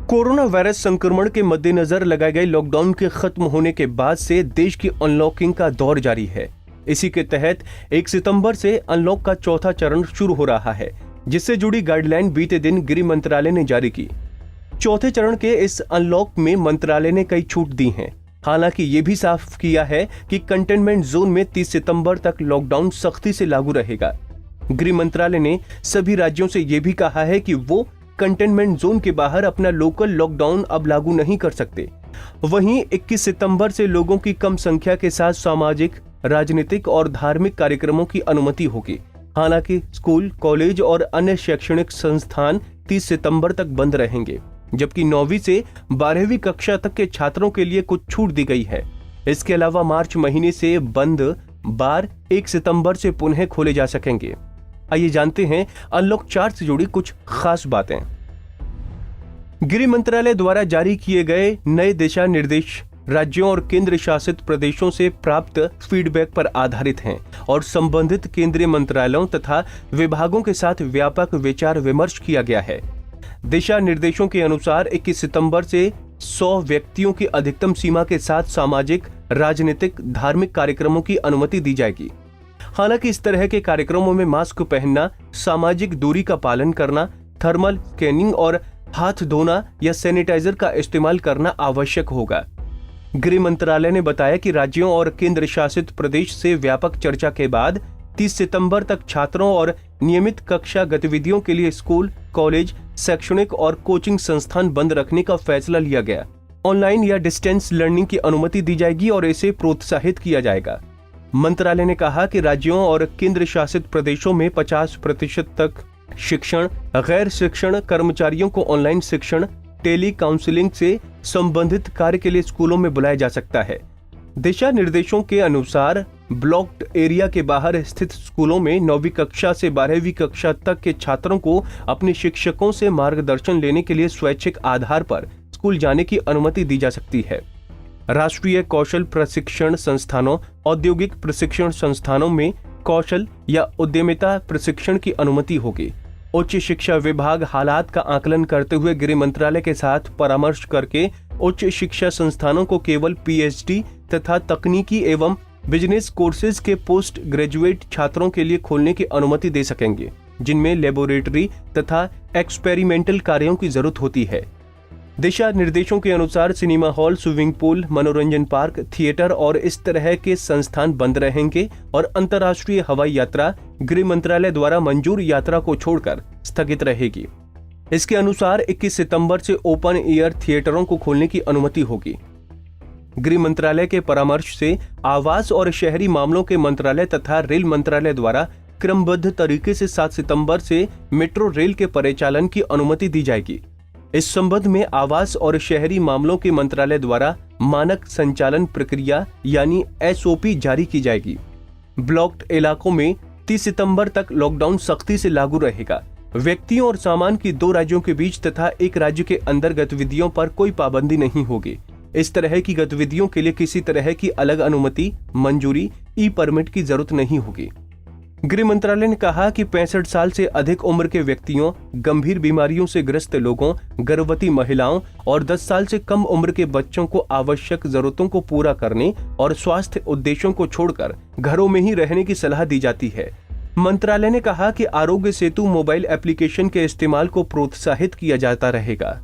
Corona virus संक्रमण के मद्देनजर लगाए गए लॉकडाउन के खत्म होने के बाद से देश की अनलॉकिंग का दौर जारी है। इसी के तहत 1 सितंबर से अनलॉक का चौथा चरण शुरू हो रहा है, जिससे जुड़ी गाइडलाइन बीते दिन गृह मंत्रालय ने जारी की। चौथे चरण के इस अनलॉक में मंत्रालय ने कई छूट दी हैं। हालांकि ये भी साफ किया है कि कंटेनमेंट जोन में 30 सितंबर तक लॉकडाउन सख्ती से लागू रहेगा। गृह मंत्रालय ने सभी राज्यों से यह भी कहा है कि वो कंटेनमेंट जोन के बाहर अपना लोकल लॉकडाउन अब लागू नहीं कर सकते। वहीं 21 सितंबर से लोगों की कम संख्या के साथ सामाजिक, राजनीतिक और धार्मिक कार्यक्रमों की अनुमति होगी। हालांकि स्कूल, कॉलेज और अन्य शैक्षणिक संस्थान 30 सितंबर तक बंद रहेंगे, जबकि 9वीं से 12वीं कक्षा तक के छात्रों के लिए कुछ छूट दी गई है। इसके अलावा मार्च महीने से बंद बार 1 सितंबर से पुनः खोले जा सकेंगे। आइए जानते हैं अनलॉक 4 से जुड़ी कुछ खास बातें। गृह मंत्रालय द्वारा जारी किए गए नए दिशा निर्देश राज्यों और केंद्र शासित प्रदेशों से प्राप्त फीडबैक पर आधारित हैं और संबंधित केंद्रीय मंत्रालयों तथा विभागों के साथ व्यापक विचार विमर्श किया गया है। दिशा निर्देशों के अनुसार 21 सितंबर से 100 व्यक्तियों की अधिकतम सीमा के साथ सामाजिक, राजनीतिक, धार्मिक कार्यक्रमों की अनुमति दी जाएगी। हालांकि इस तरह के कार्यक्रमों में मास्क पहनना, सामाजिक दूरी का पालन करना, थर्मल स्कैनिंग और हाथ धोना या सैनिटाइजर का इस्तेमाल करना आवश्यक होगा। गृह मंत्रालय ने बताया कि राज्यों और केंद्र शासित प्रदेश से व्यापक चर्चा के बाद 30 सितंबर तक छात्रों और नियमित कक्षा गतिविधियों के लिए स्कूल, कॉलेज, शैक्षणिक और कोचिंग संस्थान बंद रखने का फैसला लिया गया। ऑनलाइन या डिस्टेंस लर्निंग की अनुमति दी जाएगी और इसे प्रोत्साहित किया जाएगा। मंत्रालय ने कहा कि राज्यों और केंद्र शासित प्रदेशों में 50% तक शिक्षण, गैर शिक्षण कर्मचारियों को ऑनलाइन शिक्षण, टेली काउंसलिंग से संबंधित कार्य के लिए स्कूलों में बुलाया जा सकता है। दिशा निर्देशों के अनुसार ब्लॉक्ड एरिया के बाहर स्थित स्कूलों में 9वीं कक्षा से 12वीं कक्षा तक के छात्रों को अपने शिक्षकों से मार्गदर्शन लेने के लिए स्वैच्छिक आधार पर स्कूल जाने की अनुमति दी जा सकती है। राष्ट्रीय कौशल प्रशिक्षण संस्थानों, औद्योगिक प्रशिक्षण संस्थानों में कौशल या उद्यमिता प्रशिक्षण की अनुमति होगी। उच्च शिक्षा विभाग हालात का आकलन करते हुए गृह मंत्रालय के साथ परामर्श करके उच्च शिक्षा संस्थानों को केवल पीएचडी तथा तकनीकी एवं बिजनेस कोर्सेज के पोस्ट ग्रेजुएट छात्रों के लिए खोलने की अनुमति दे सकेंगे, जिनमें लेबोरेटरी तथा एक्सपेरिमेंटल कार्यों की जरूरत होती है। दिशा निर्देशों के अनुसार सिनेमा हॉल, स्विमिंग पूल, मनोरंजन पार्क, थिएटर और इस तरह के संस्थान बंद रहेंगे और अंतर्राष्ट्रीय हवाई यात्रा गृह मंत्रालय द्वारा मंजूर यात्रा को छोड़कर स्थगित रहेगी। इसके अनुसार 21 सितंबर से ओपन एयर थिएटरों को खोलने की अनुमति होगी। गृह मंत्रालय के परामर्श से आवास और शहरी मामलों के मंत्रालय तथा रेल मंत्रालय द्वारा क्रमबद्ध तरीके से 7 सितंबर से मेट्रो रेल के परिचालन की अनुमति दी जाएगी। इस संबंध में आवास और शहरी मामलों के मंत्रालय द्वारा मानक संचालन प्रक्रिया यानी एसओपी जारी की जाएगी। ब्लॉक्ड इलाकों में 30 सितंबर तक लॉकडाउन सख्ती से लागू रहेगा। व्यक्तियों और सामान की 2 राज्यों के बीच तथा एक राज्य के अंदर गतिविधियों पर कोई पाबंदी नहीं होगी। इस तरह की गतिविधियों के लिए किसी तरह की अलग अनुमति, मंजूरी, ई परमिट की जरूरत नहीं होगी। गृह मंत्रालय ने कहा कि 65 साल से अधिक उम्र के व्यक्तियों, गंभीर बीमारियों से ग्रस्त लोगों, गर्भवती महिलाओं और 10 साल से कम उम्र के बच्चों को आवश्यक जरूरतों को पूरा करने और स्वास्थ्य उद्देश्यों को छोड़कर घरों में ही रहने की सलाह दी जाती है। मंत्रालय ने कहा कि आरोग्य सेतु मोबाइल एप्लीकेशन के इस्तेमाल को प्रोत्साहित किया जाता रहेगा।